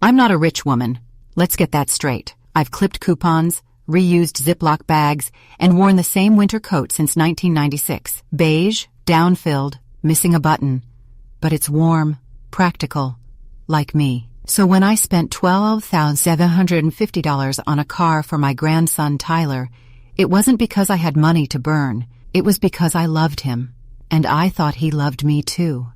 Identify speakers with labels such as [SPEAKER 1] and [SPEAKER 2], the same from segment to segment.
[SPEAKER 1] I'm not a rich woman. Let's get that straight. I've clipped coupons, reused Ziploc bags, and worn the same winter coat since 1996. Beige, down-filled, missing a button. But it's warm, practical, like me. So when I spent $12,750 on a car for my grandson Tyler, it wasn't because I had money to burn. It was because I loved him, and I thought he loved me too.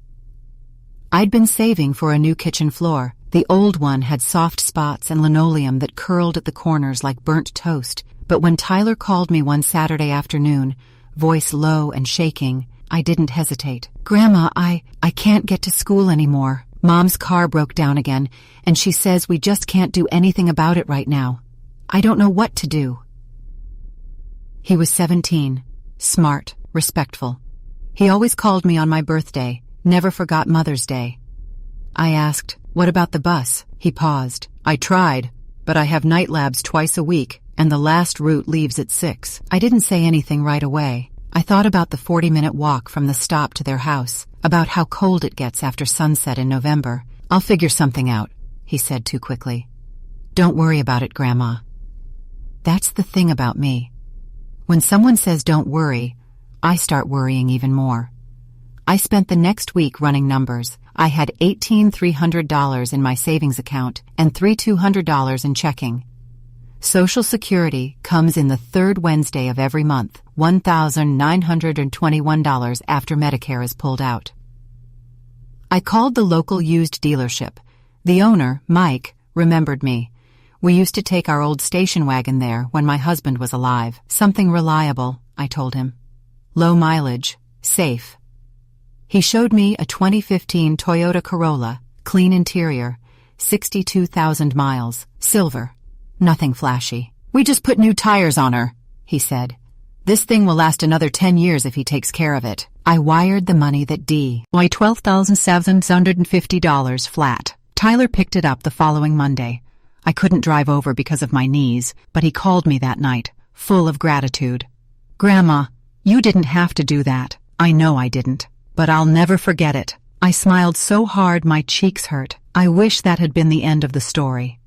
[SPEAKER 1] I'd been saving for a new kitchen floor. The old one had soft spots and linoleum that curled at the corners like burnt toast, but when Tyler called me one Saturday afternoon, voice low and shaking, I didn't hesitate. "Grandma, I can't get to school anymore. Mom's car broke down again, and she says we just can't do anything about it right now. I don't know what to do." He was 17, smart, respectful. He always called me on my birthday, never forgot Mother's Day. I asked, "What about the bus?" He paused. "I tried, but I have night labs twice a week, and the last route leaves at 6. I didn't say anything right away. I thought about the 40-minute walk from the stop to their house, about how cold it gets after sunset in November. "I'll figure something out," he said too quickly. "Don't worry about it, Grandma." That's the thing about me. When someone says don't worry, I start worrying even more. I spent the next week running numbers. I had $18,300 in my savings account and $3,200 in checking. Social Security comes in the third Wednesday of every month, $1,921 after Medicare is pulled out. I called the local used dealership. The owner, Mike, remembered me. We used to take our old station wagon there when my husband was alive. Something reliable, I told him. Low mileage, safe. He showed me a 2015 Toyota Corolla, clean interior, 62,000 miles, silver. Nothing flashy. "We just put new tires on her," he said. "This thing will last another 10 years if he takes care of it." I wired the money that $12,750 flat. Tyler picked it up the following Monday. I couldn't drive over because of my knees, but he called me that night, full of gratitude. "Grandma, you didn't have to do that. I know I didn't. But I'll never forget it." I smiled so hard my cheeks hurt. I wish that had been the end of the story.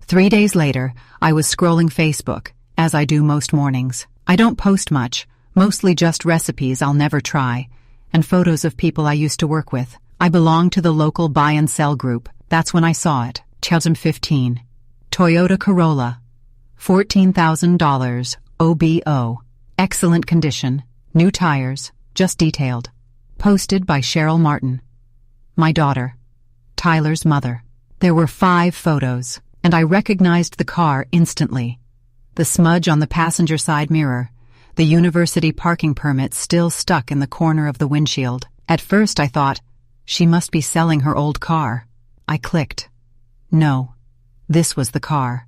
[SPEAKER 1] 3 days later, I was scrolling Facebook, as I do most mornings. I don't post much, mostly just recipes I'll never try, and photos of people I used to work with. I belong to the local buy and sell group. That's when I saw it. 2015. Toyota Corolla. $14,000, OBO. Excellent condition. New tires, just detailed. Posted by Cheryl Martin. My daughter. Tyler's mother. There were 5 photos, and I recognized the car instantly. The smudge on the passenger side mirror, the university parking permit still stuck in the corner of the windshield. At first I thought, she must be selling her old car. I clicked. No, this was the car.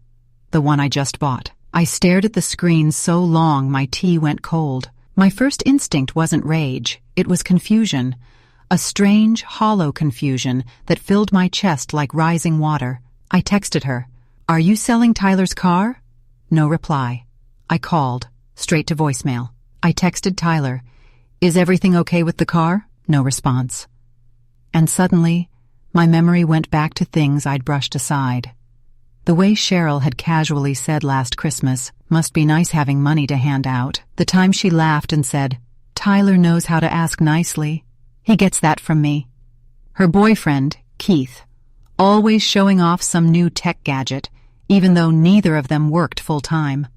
[SPEAKER 1] The one I just bought. I stared at the screen so long my tea went cold. My first instinct wasn't rage, it was confusion. A strange, hollow confusion that filled my chest like rising water. I texted her, "Are you selling Tyler's car?" No reply. I called, straight to voicemail. I texted Tyler, "Is everything okay with the car?" No response. And suddenly, my memory went back to things I'd brushed aside. The way Cheryl had casually said last Christmas, "Must be nice having money to hand out." The time she laughed and said, "Tyler knows how to ask nicely. He gets that from me." Her boyfriend, Keith, always showing off some new tech gadget, even though neither of them worked full-time.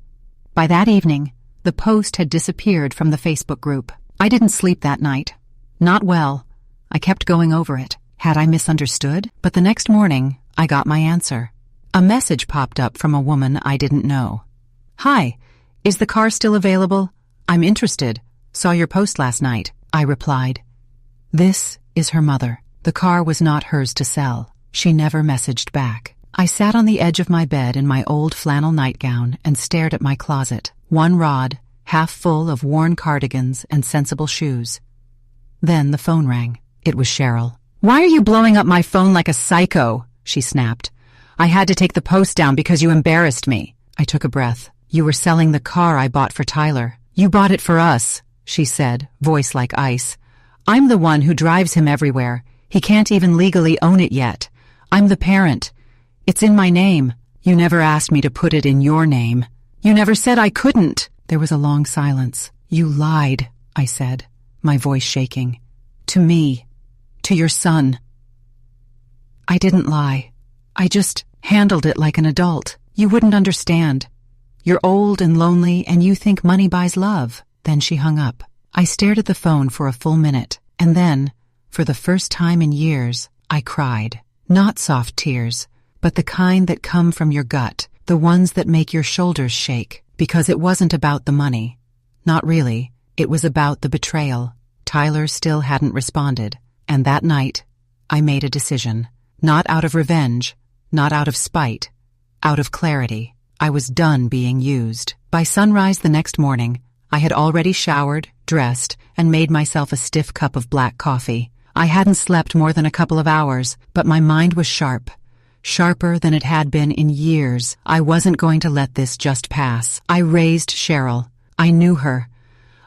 [SPEAKER 1] By that evening, the post had disappeared from the Facebook group. I didn't sleep that night. Not well. I kept going over it. Had I misunderstood? But the next morning, I got my answer. A message popped up from a woman I didn't know. "Hi, is the car still available? I'm interested. Saw your post last night," I replied. This is her mother. The car was not hers to sell. She never messaged back. I sat on the edge of my bed in my old flannel nightgown and stared at my closet, one rod, half full of worn cardigans and sensible shoes. Then the phone rang. It was Cheryl. "Why are you blowing up my phone like a psycho?" she snapped. "I had to take the post down because you embarrassed me." I took a breath. "You were selling the car I bought for Tyler." "You bought it for us," she said, voice like ice. "I'm the one who drives him everywhere. He can't even legally own it yet. I'm the parent. It's in my name. You never asked me to put it in your name. You never said I couldn't. There was a long silence. You lied, I said, my voice shaking. To me. To your son. I didn't lie. I just handled it like an adult. You wouldn't understand. You're old and lonely, and you think money buys love. Then she hung up. I stared at the phone for a full minute, and then, for the first time in years, I cried. Not soft tears, but the kind that come from your gut, the ones that make your shoulders shake, because it wasn't about the money. Not really. It was about the betrayal. Tyler still hadn't responded, and that night, I made a decision. Not out of revenge, not out of spite, out of clarity. I was done being used. By sunrise the next morning, I had already showered, dressed, and made myself a stiff cup of black coffee. I hadn't slept more than a couple of hours, but my mind was sharp. Sharper than it had been in years. I wasn't going to let this just pass. I raised Cheryl. I knew her.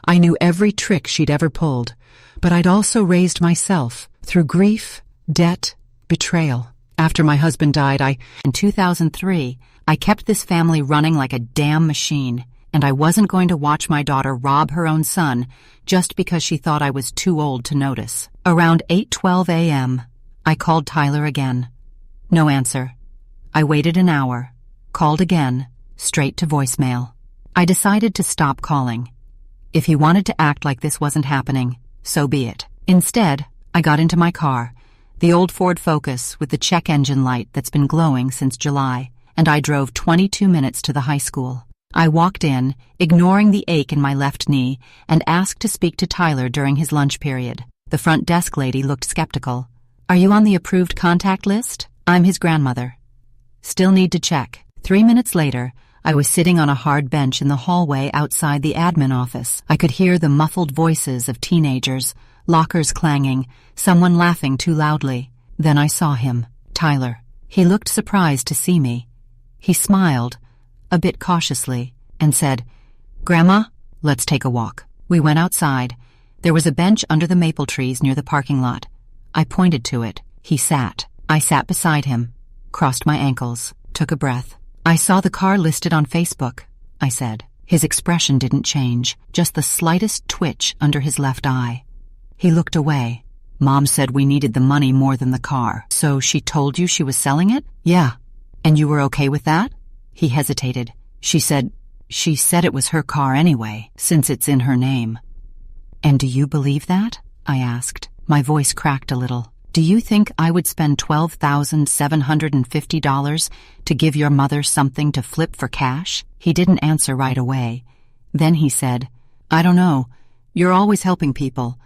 [SPEAKER 1] I knew every trick she'd ever pulled. But I'd also raised myself, through grief, debt, betrayal. After my husband died, in 2003, I kept this family running like a damn machine, and I wasn't going to watch my daughter rob her own son just because she thought I was too old to notice. Around 8:12 a.m., I called Tyler again. No answer. I waited an hour, called again, straight to voicemail. I decided to stop calling. If he wanted to act like this wasn't happening, so be it. Instead, I got into my car, the old Ford Focus with the check engine light that's been glowing since July, and I drove 22 minutes to the high school. I walked in, ignoring the ache in my left knee, and asked to speak to Tyler during his lunch period. The front desk lady looked skeptical. Are you on the approved contact list? I'm his grandmother. Still need to check. 3 minutes later, I was sitting on a hard bench in the hallway outside the admin office. I could hear the muffled voices of teenagers, lockers clanging, someone laughing too loudly. Then I saw him, Tyler. He looked surprised to see me. He smiled, a bit cautiously, and said, Grandma, let's take a walk. We went outside. There was a bench under the maple trees near the parking lot. I pointed to it. He sat. I sat beside him, crossed my ankles, took a breath. I saw the car listed on Facebook, I said. His expression didn't change, just the slightest twitch under his left eye. He looked away. Mom said we needed the money more than the car. So she told you she was selling it? Yeah. And you were okay with that? He hesitated. She said it was her car anyway, since it's in her name. And do you believe that? I asked. My voice cracked a little. Do you think I would spend $12,750 to give your mother something to flip for cash? He didn't answer right away. Then he said, I don't know. You're always helping people.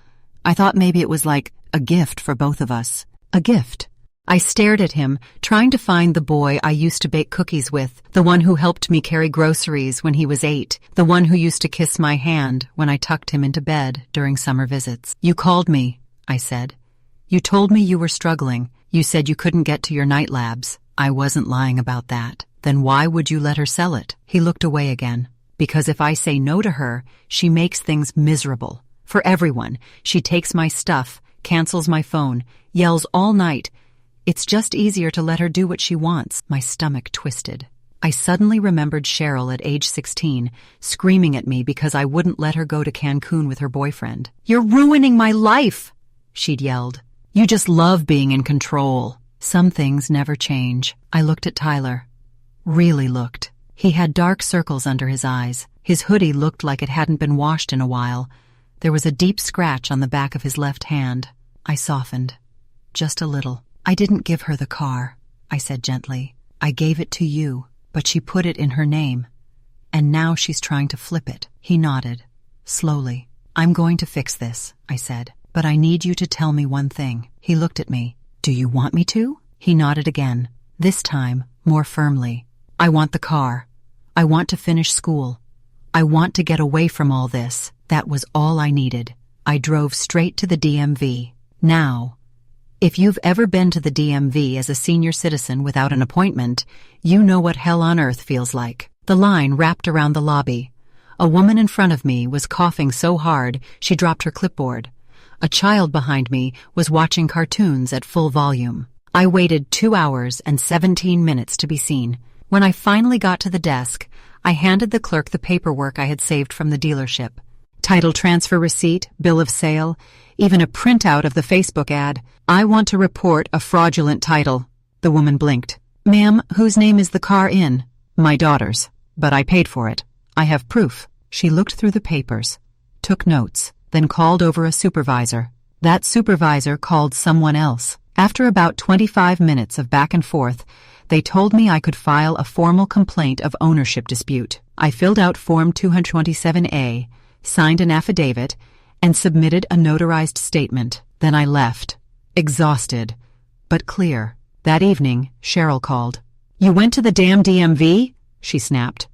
[SPEAKER 1] I thought maybe it was like a gift for both of us. A gift. I stared at him, trying to find the boy I used to bake cookies with, the one who helped me carry groceries when he was 8, the one who used to kiss my hand when I tucked him into bed during summer visits. You called me, I said. You told me you were struggling. You said you couldn't get to your night labs. I wasn't lying about that. Then why would you let her sell it? He looked away again. Because if I say no to her, she makes things miserable. For everyone. She takes my stuff, cancels my phone, yells all night. It's just easier to let her do what she wants. My stomach twisted. I suddenly remembered Cheryl at age 16, screaming at me because I wouldn't let her go to Cancun with her boyfriend. You're ruining my life, she'd yelled. You just love being in control. Some things never change. I looked at Tyler. Really looked. He had dark circles under his eyes. His hoodie looked like it hadn't been washed in a while. There was a deep scratch on the back of his left hand. I softened. Just a little. I didn't give her the car, I said gently. I gave it to you, but she put it in her name. And now she's trying to flip it. He nodded. Slowly. I'm going to fix this, I said. But I need you to tell me one thing. He looked at me. Do you want me to? He nodded again, this time more firmly. I want the car. I want to finish school. I want to get away from all this. That was all I needed. I drove straight to the DMV. Now, if you've ever been to the DMV as a senior citizen without an appointment, you know what hell on earth feels like. The line wrapped around the lobby. A woman in front of me was coughing so hard she dropped her clipboard. A child behind me was watching cartoons at full volume. I waited 2 hours and 17 minutes to be seen. When I finally got to the desk, I handed the clerk the paperwork I had saved from the dealership. Title transfer receipt, bill of sale, even a printout of the Facebook ad. "I want to report a fraudulent title." The woman blinked. "Ma'am, whose name is the car in?" "My daughter's, but I paid for it. I have proof." She looked through the papers, took notes, then called over a supervisor. That supervisor called someone else. After about 25 minutes of back and forth, they told me I could file a formal complaint of ownership dispute. I filled out Form 227A, signed an affidavit, and submitted a notarized statement. Then I left, exhausted, but clear. That evening, Cheryl called. "You went to the damn DMV?" she snapped.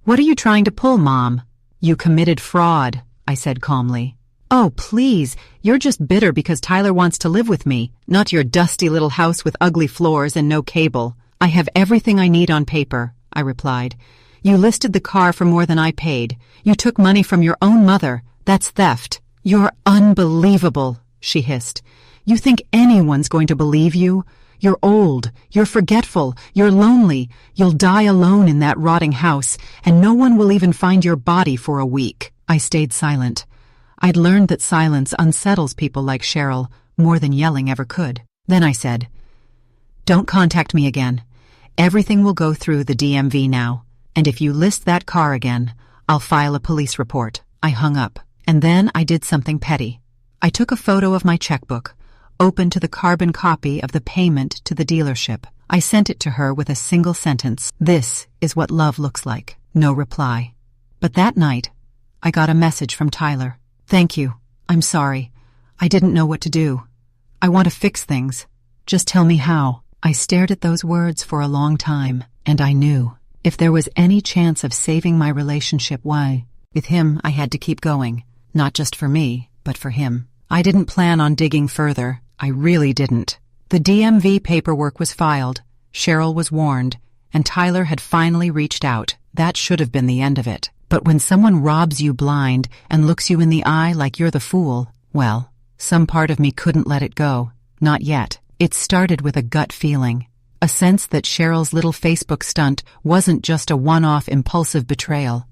[SPEAKER 1] "What are you trying to pull, Mom?" "You committed fraud," I said calmly. "Oh, please, you're just bitter because Tyler wants to live with me, not your dusty little house with ugly floors and no cable." "I have everything I need on paper," I replied. "You listed the car for more than I paid. You took money from your own mother. That's theft." "You're unbelievable," she hissed. "You think anyone's going to believe you? You're old, you're forgetful, you're lonely, you'll die alone in that rotting house, and no one will even find your body for a week." I stayed silent. I'd learned that silence unsettles people like Cheryl more than yelling ever could. Then I said, "Don't contact me again. Everything will go through the DMV now, and if you list that car again, I'll file a police report." I hung up, and then I did something petty. I took a photo of my checkbook, open to the carbon copy of the payment to the dealership. I sent it to her with a single sentence. "This is what love looks like." No reply. But that night, I got a message from Tyler. "Thank you. I'm sorry. I didn't know what to do. I want to fix things. Just tell me how." I stared at those words for a long time, and I knew if there was any chance of saving my relationship, with him I had to keep going. Not just for me, but for him. I didn't plan on digging further. I really didn't. The DMV paperwork was filed, Cheryl was warned, and Tyler had finally reached out. That should have been the end of it. But when someone robs you blind and looks you in the eye like you're the fool, well, some part of me couldn't let it go. Not yet. It started with a gut feeling, a sense that Cheryl's little Facebook stunt wasn't just a one-off impulsive betrayal.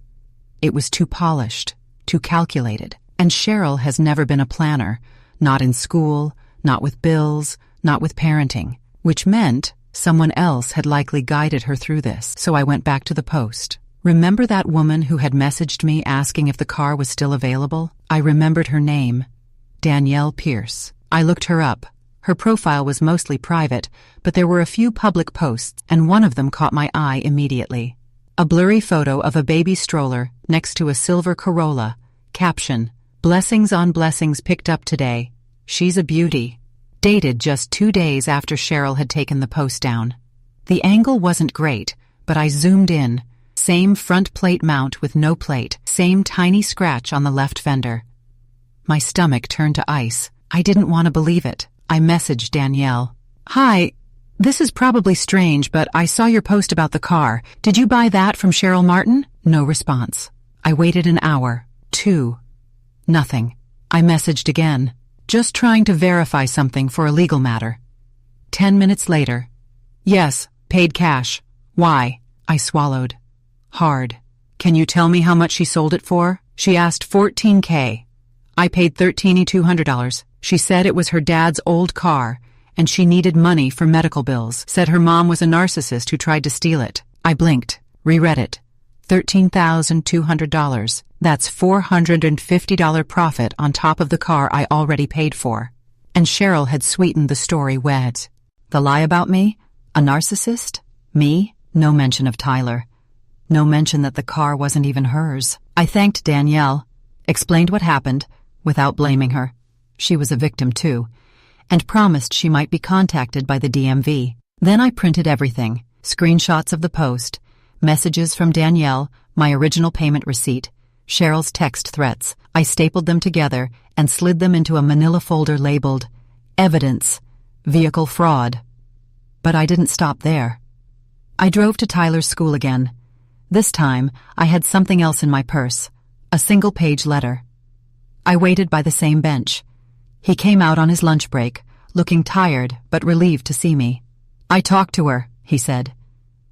[SPEAKER 1] It was too polished, too calculated. And Cheryl has never been a planner, not in school, not with bills, not with parenting, which meant someone else had likely guided her through this. So I went back to the post. Remember that woman who had messaged me asking if the car was still available? I remembered her name, Danielle Pierce. I looked her up. Her profile was mostly private, but there were a few public posts, and one of them caught my eye immediately. A blurry photo of a baby stroller next to a silver Corolla. Caption, "Blessings on blessings picked up today. She's a beauty." Dated just 2 days after Cheryl had taken the post down. The angle wasn't great, but I zoomed in. Same front plate mount with no plate, same tiny scratch on the left fender. My stomach turned to ice. I didn't want to believe it. I messaged Danielle. "Hi, this is probably strange, but I saw your post about the car. Did you buy that from Cheryl Martin?" No response. I waited an hour. 2. Nothing. I messaged again, just trying to verify something for a legal matter. 10 minutes later. "Yes, paid cash. Why?" I swallowed. Hard. "Can you tell me how much she sold it for?" She asked $14K. I paid $13,200. She said it was her dad's old car, and she needed money for medical bills. Said her mom was a narcissist who tried to steal it. I blinked, reread it. $13,200. That's $450 profit on top of the car I already paid for. And Cheryl had sweetened the story with the lie about me? A narcissist? Me? No mention of Tyler. No mention that the car wasn't even hers. I thanked Danielle, explained what happened, without blaming her. She was a victim too, and promised she might be contacted by the DMV. Then I printed everything, screenshots of the post, messages from Danielle, my original payment receipt, Cheryl's text threats. I stapled them together and slid them into a manila folder labeled Evidence, Vehicle Fraud. But I didn't stop there. I drove to Tyler's school again. This time, I had something else in my purse, a single-page letter. I waited by the same bench. He came out on his lunch break, looking tired but relieved to see me. "I talked to her," he said.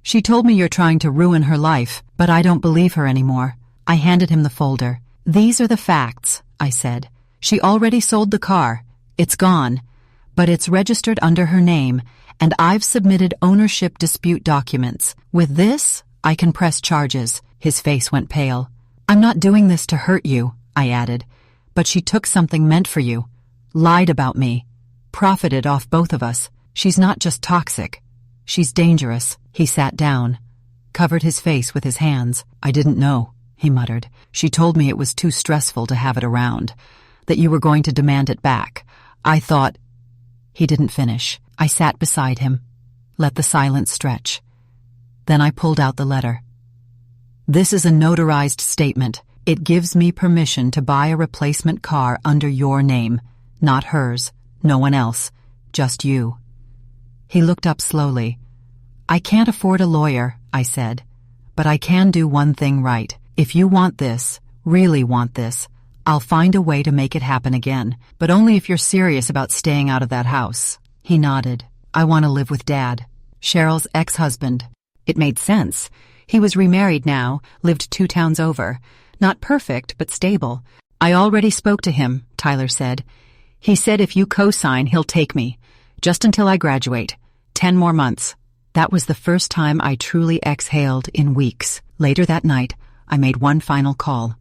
[SPEAKER 1] "She told me you're trying to ruin her life, but I don't believe her anymore." I handed him the folder. "These are the facts," I said. "She already sold the car. It's gone. But it's registered under her name, and I've submitted ownership dispute documents. With this, I can press charges." His face went pale. "I'm not doing this to hurt you," I added, "but she took something meant for you, lied about me, profited off both of us. She's not just toxic. She's dangerous." He sat down, covered his face with his hands. "I didn't know," he muttered. "She told me it was too stressful to have it around, that you were going to demand it back. I thought—" He didn't finish. I sat beside him, let the silence stretch. Then I pulled out the letter. "This is a notarized statement. It gives me permission to buy a replacement car under your name, not hers, no one else, just you." He looked up slowly. "I can't afford a lawyer," I said, "but I can do one thing right. If you want this, really want this, I'll find a way to make it happen again, but only if you're serious about staying out of that house." He nodded. "I want to live with Dad, Cheryl's ex-husband." It made sense. He was remarried now, lived 2 towns over. Not perfect, but stable. "I already spoke to him," Tyler said. "He said if you co-sign, he'll take me. Just until I graduate. 10 more months." That was the first time I truly exhaled in weeks. Later that night, I made one final call.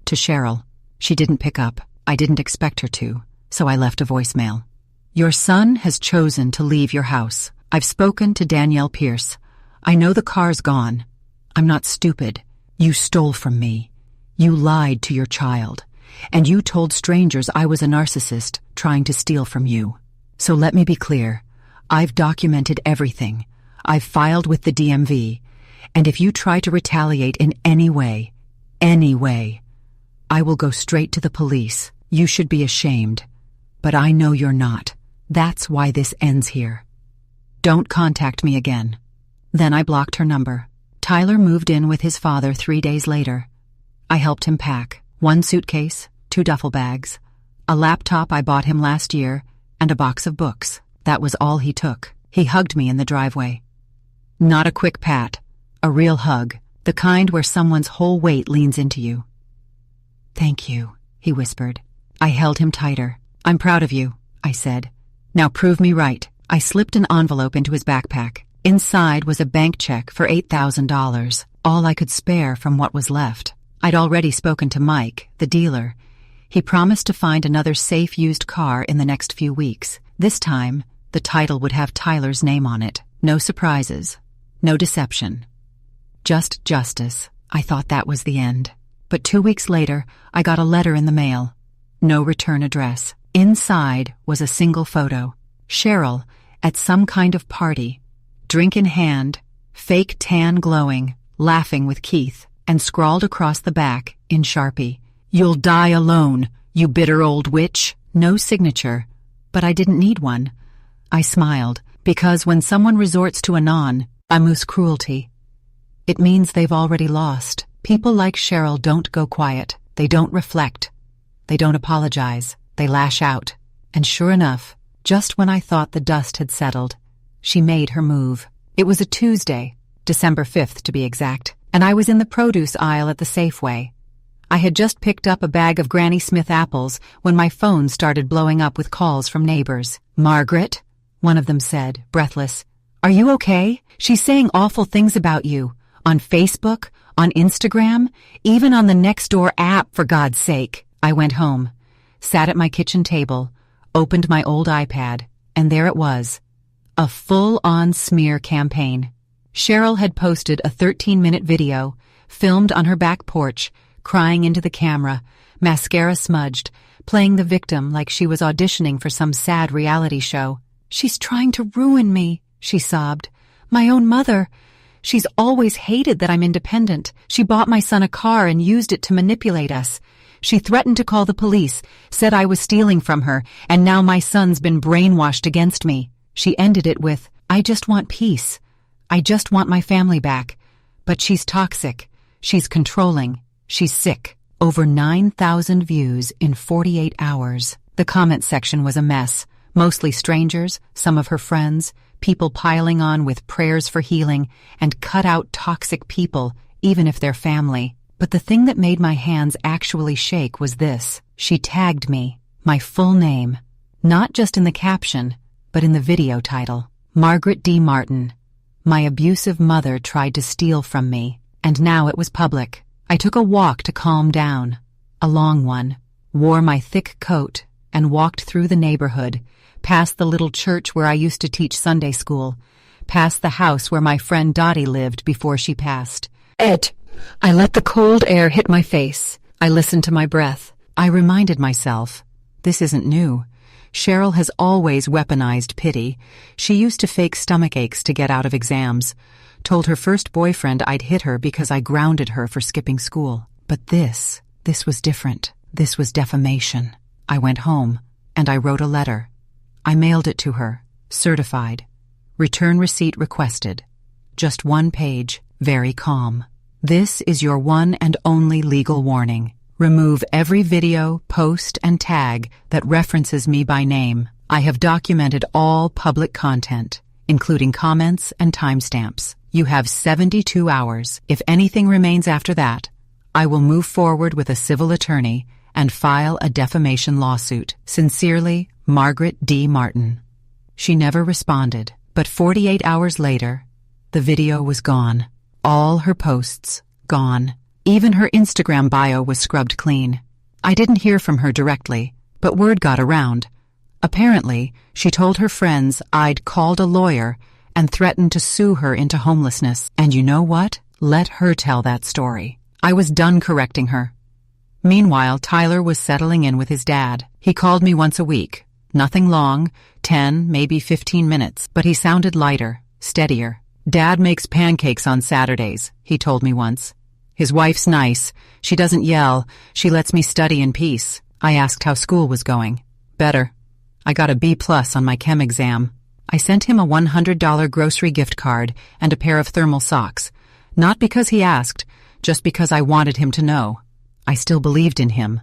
[SPEAKER 1] To Cheryl. She didn't pick up. I didn't expect her to, so I left a voicemail. "Your son has chosen to leave your house. I've spoken to Danielle Pierce. I know the car's gone. I'm not stupid. You stole from me. You lied to your child. And you told strangers I was a narcissist trying to steal from you. So let me be clear. I've documented everything. I've filed with the DMV. And if you try to retaliate in any way, I will go straight to the police. You should be ashamed. But I know you're not. That's why this ends here. Don't contact me again." Then I blocked her number. Tyler moved in with his father 3 days later. I helped him pack 1 suitcase, 2 duffel bags, a laptop I bought him last year, and a box of books. That was all he took. He hugged me in the driveway. Not a quick pat, a real hug, the kind where someone's whole weight leans into you. "Thank you," he whispered. I held him tighter. "I'm proud of you," I said. "Now prove me right." I slipped an envelope into his backpack. Inside was a bank check for $8,000, all I could spare from what was left. I'd already spoken to Mike, the dealer. He promised to find another safe used car in the next few weeks. This time, the title would have Tyler's name on it. No surprises. No deception. Just justice. I thought that was the end. But 2 weeks later, I got a letter in the mail. No return address. Inside was a single photo. Cheryl, at some kind of party, drink in hand, fake tan glowing, laughing with Keith, and scrawled across the back, in Sharpie, "You'll die alone, you bitter old witch." No signature, but I didn't need one. I smiled, because when someone resorts to anonymous cruelty, it means they've already lost. People like Cheryl don't go quiet. They don't reflect. They don't apologize. They lash out. And sure enough, just when I thought the dust had settled, she made her move. It was a Tuesday, December 5th to be exact, and I was in the produce aisle at the Safeway. I had just picked up a bag of Granny Smith apples when my phone started blowing up with calls from neighbors. "Margaret," one of them said, breathless, "are you okay? She's saying awful things about you. On Facebook, on Instagram, even on the Nextdoor app, for God's sake." I went home, sat at my kitchen table, opened my old iPad, and there it was. A full-on smear campaign. Cheryl had posted a 13-minute video, filmed on her back porch, crying into the camera, mascara smudged, playing the victim like she was auditioning for some sad reality show. "She's trying to ruin me," she sobbed. "My own mother. She's always hated that I'm independent. She bought my son a car and used it to manipulate us. She threatened to call the police, said I was stealing from her, and now my son's been brainwashed against me." She ended it with, "I just want peace. I just want my family back. But she's toxic. She's controlling. She's sick." Over 9,000 views in 48 hours. The comment section was a mess. Mostly strangers, some of her friends, people piling on with prayers for healing, and cut-out toxic people, even if they're family. But the thing that made my hands actually shake was this. She tagged me, my full name, not just in the caption, but in the video title. Margaret D. Martin. My abusive mother tried to steal from me, and now it was public. I took a walk to calm down, a long one, wore my thick coat, and walked through the neighborhood, past the little church where I used to teach Sunday school, past the house where my friend Dottie lived before she passed. I let the cold air hit my face. I listened to my breath. I reminded myself, this isn't new. Cheryl has always weaponized pity. She used to fake stomach aches to get out of exams. Told her first boyfriend I'd hit her because I grounded her for skipping school. But this was different. This was defamation. I went home, and I wrote a letter. I mailed it to her, certified. Return receipt requested. Just one page, very calm. This is your one and only legal warning. Remove every video, post, and tag that references me by name. I have documented all public content, including comments and timestamps. You have 72 hours. If anything remains after that, I will move forward with a civil attorney and file a defamation lawsuit. Sincerely, Margaret D. Martin. She never responded, but 48 hours later, the video was gone. All her posts, gone. Even her Instagram bio was scrubbed clean. I didn't hear from her directly, but word got around. Apparently, she told her friends I'd called a lawyer and threatened to sue her into homelessness. And you know what? Let her tell that story. I was done correcting her. Meanwhile, Tyler was settling in with his dad. He called me once a week. Nothing long, 10, maybe 15 minutes, but he sounded lighter, steadier. Dad makes pancakes on Saturdays, he told me once. His wife's nice. She doesn't yell. She lets me study in peace. I asked how school was going. Better. I got a B+ on my chem exam. I sent him a $100 grocery gift card and a pair of thermal socks. Not because he asked, just because I wanted him to know. I still believed in him.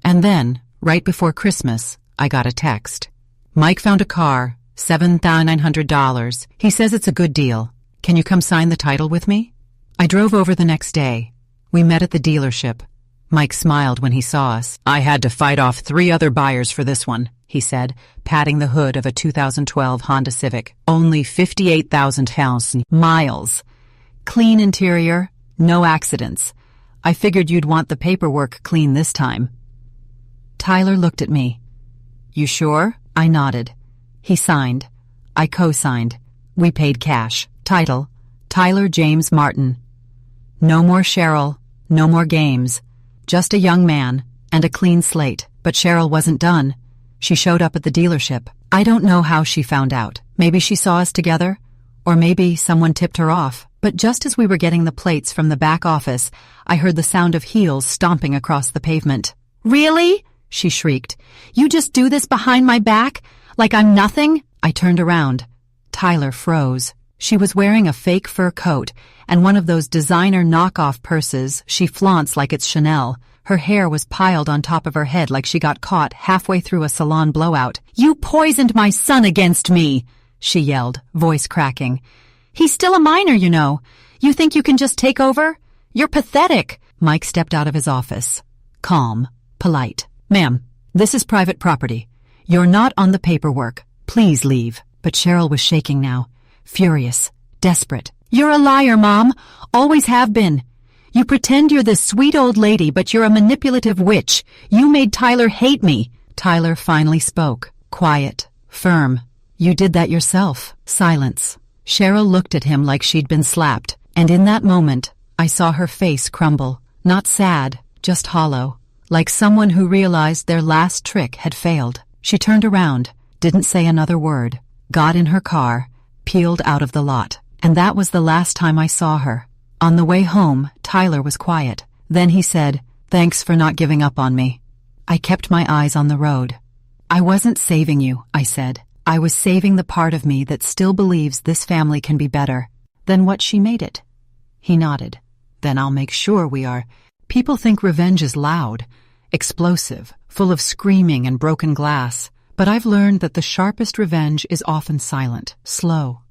[SPEAKER 1] And then, right before Christmas, I got a text. Mike found a car, $7,900. He says it's a good deal. Can you come sign the title with me? I drove over the next day. We met at the dealership. Mike smiled when he saw us. I had to fight off 3 other buyers for this one, he said, patting the hood of a 2012 Honda Civic. Only 58,000 miles. Clean interior, no accidents. I figured you'd want the paperwork clean this time. Tyler looked at me. You sure? I nodded. He signed. I co-signed. We paid cash. Title, Tyler James Martin. No more Cheryl, no more games. Just a young man, and a clean slate. But Cheryl wasn't done. She showed up at the dealership. I don't know how she found out. Maybe she saw us together, or maybe someone tipped her off. But just as we were getting the plates from the back office, I heard the sound of heels stomping across the pavement. Really? She shrieked. You just do this behind my back? Like I'm nothing? I turned around. Tyler froze. She was wearing a fake fur coat and one of those designer knockoff purses she flaunts like it's Chanel. Her hair was piled on top of her head like she got caught halfway through a salon blowout. You poisoned my son against me, she yelled, voice cracking. He's still a minor, you know. You think you can just take over? You're pathetic. Mike stepped out of his office. Calm, polite. Ma'am, this is private property. You're not on the paperwork. Please leave. But Cheryl was shaking now. Furious, desperate. You're a liar, Mom. Always have been. You pretend you're this sweet old lady, but you're a manipulative witch. You made Tyler hate me. Tyler finally spoke. Quiet, firm. You did that yourself. Silence. Cheryl looked at him like she'd been slapped, and in that moment, I saw her face crumble. Not sad, just hollow. Like someone who realized their last trick had failed. She turned around, didn't say another word, got in her car, peeled out of the lot. And that was the last time I saw her. On the way home, Tyler was quiet. Then he said, "Thanks for not giving up on me." I kept my eyes on the road. "I wasn't saving you," I said. "I was saving the part of me that still believes this family can be better than what she made it." He nodded. "Then I'll make sure we are." People think revenge is loud, explosive, full of screaming and broken glass. But I've learned that the sharpest revenge is often silent, slow,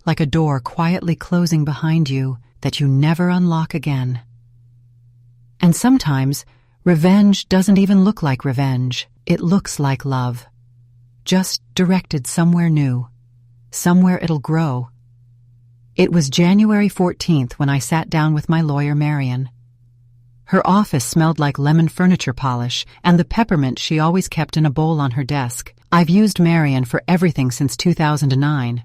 [SPEAKER 1] like a door quietly closing behind you that you never unlock again. And sometimes, revenge doesn't even look like revenge. It looks like love. Just directed somewhere new. Somewhere it'll grow. It was January 14th when I sat down with my lawyer, Marion. Her office smelled like lemon furniture polish and the peppermint she always kept in a bowl on her desk. I've used Marion for everything since 2009.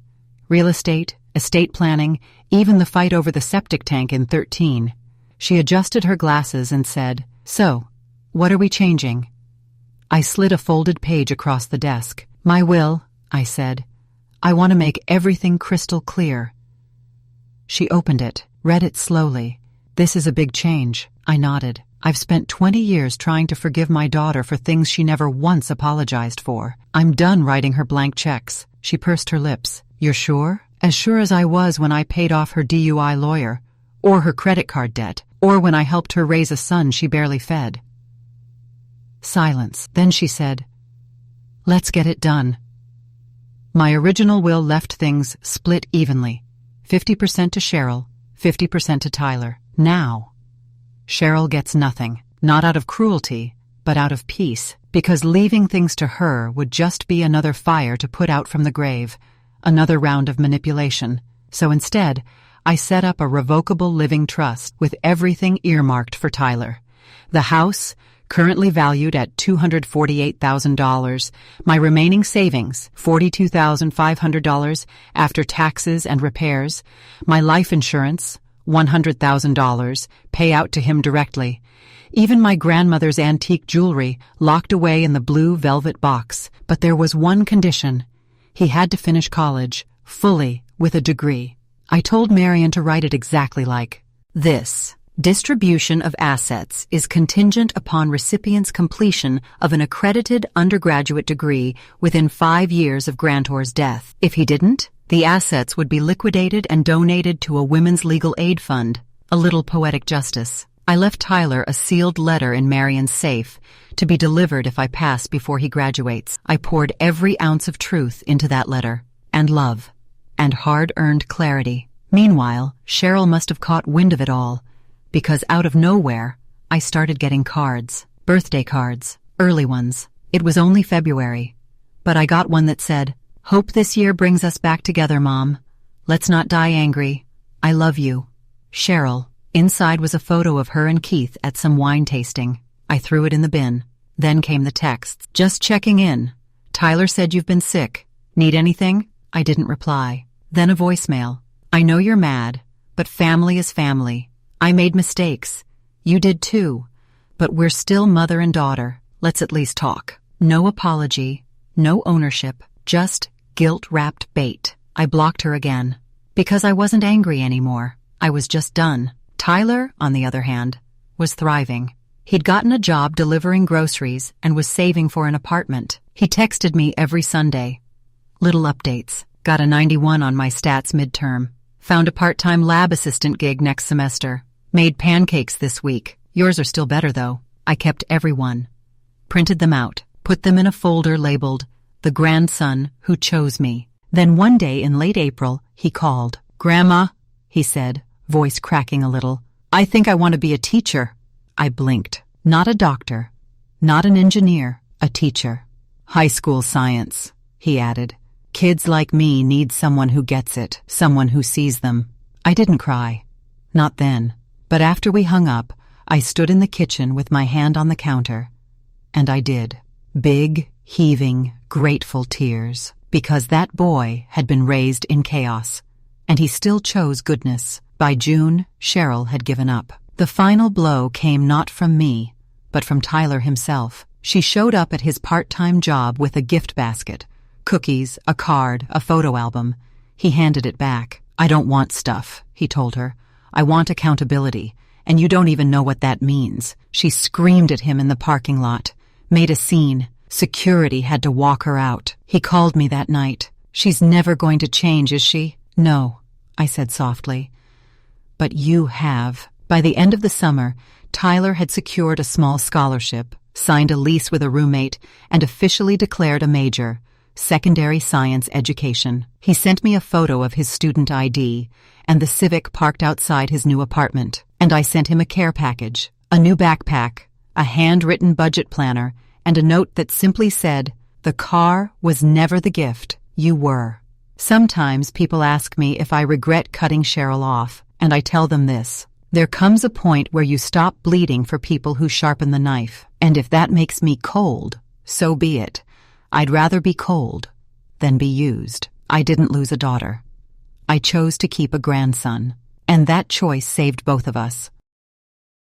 [SPEAKER 1] Real estate, estate planning, even the fight over the septic tank in 13. She adjusted her glasses and said, "So, what are we changing?" I slid a folded page across the desk. "My will," I said. "I want to make everything crystal clear." She opened it, read it slowly. "This is a big change," I nodded. "I've spent 20 years trying to forgive my daughter for things she never once apologized for. I'm done writing her blank checks." She pursed her lips. "You're sure?" "As sure as I was when I paid off her DUI lawyer, or her credit card debt, or when I helped her raise a son she barely fed." Silence. Then she said, "Let's get it done." My original will left things split evenly, 50% to Cheryl, 50% to Tyler. Now, Cheryl gets nothing, not out of cruelty, but out of peace, because leaving things to her would just be another fire to put out from the grave, another round of manipulation. So instead, I set up a revocable living trust with everything earmarked for Tyler. The house, currently valued at $248,000, my remaining savings, $42,500 after taxes and repairs, my life insurance, $100,000, pay out to him directly, even my grandmother's antique jewelry locked away in the blue velvet box. But there was one condition. He had to finish college, fully, with a degree. I told Marion to write it exactly like this. Distribution of assets is contingent upon recipient's completion of an accredited undergraduate degree within 5 years of grantor's death. If he didn't, the assets would be liquidated and donated to a women's legal aid fund. A little poetic justice. I left Tyler a sealed letter in Marion's safe to be delivered if I pass before he graduates. I poured every ounce of truth into that letter, and love, and hard-earned clarity. Meanwhile, Cheryl must have caught wind of it all, because out of nowhere, I started getting cards. Birthday cards. Early ones. It was only February, but I got one that said, "Hope this year brings us back together, Mom. Let's not die angry. I love you. Cheryl." Inside was a photo of her and Keith at some wine tasting. I threw it in the bin. Then came the texts. "Just checking in. Tyler said you've been sick. Need anything?" I didn't reply. Then a voicemail. "I know you're mad, but family is family. I made mistakes. You did too. But we're still mother and daughter. Let's at least talk." No apology, no ownership, just guilt-wrapped bait. I blocked her again. Because I wasn't angry anymore. I was just done. Tyler, on the other hand, was thriving. He'd gotten a job delivering groceries and was saving for an apartment. He texted me every Sunday. Little updates. Got a 91 on my stats midterm. Found a part-time lab assistant gig next semester. Made pancakes this week. Yours are still better, though. I kept every one. Printed them out. Put them in a folder labeled, "The Grandson Who Chose Me." Then one day in late April, he called. "Grandma," he said, voice cracking a little, "I think I want to be a teacher." I blinked. Not a doctor. Not an engineer. A teacher. "High school science," he added. "Kids like me need someone who gets it, someone who sees them." I didn't cry. Not then. But after we hung up, I stood in the kitchen with my hand on the counter. And I did. Big, heaving, grateful tears. Because that boy had been raised in chaos. And he still chose goodness. By June, Cheryl had given up. The final blow came not from me, but from Tyler himself. She showed up at his part-time job with a gift basket. Cookies, a card, a photo album. He handed it back. "I don't want stuff," he told her. "I want accountability, and you don't even know what that means." She screamed at him in the parking lot, made a scene. Security had to walk her out. He called me that night. "She's never going to change, is she?" "No," I said softly. "But you have." By the end of the summer, Tyler had secured a small scholarship, signed a lease with a roommate, and officially declared a major, secondary science education. He sent me a photo of his student ID and the Civic parked outside his new apartment. And I sent him a care package, a new backpack, a handwritten budget planner, and a note that simply said, "The car was never the gift, you were." Sometimes people ask me if I regret cutting Cheryl off, and I tell them this: there comes a point where you stop bleeding for people who sharpen the knife, and if that makes me cold, so be it. I'd rather be cold than be used. I didn't lose a daughter. I chose to keep a grandson, and that choice saved both of us.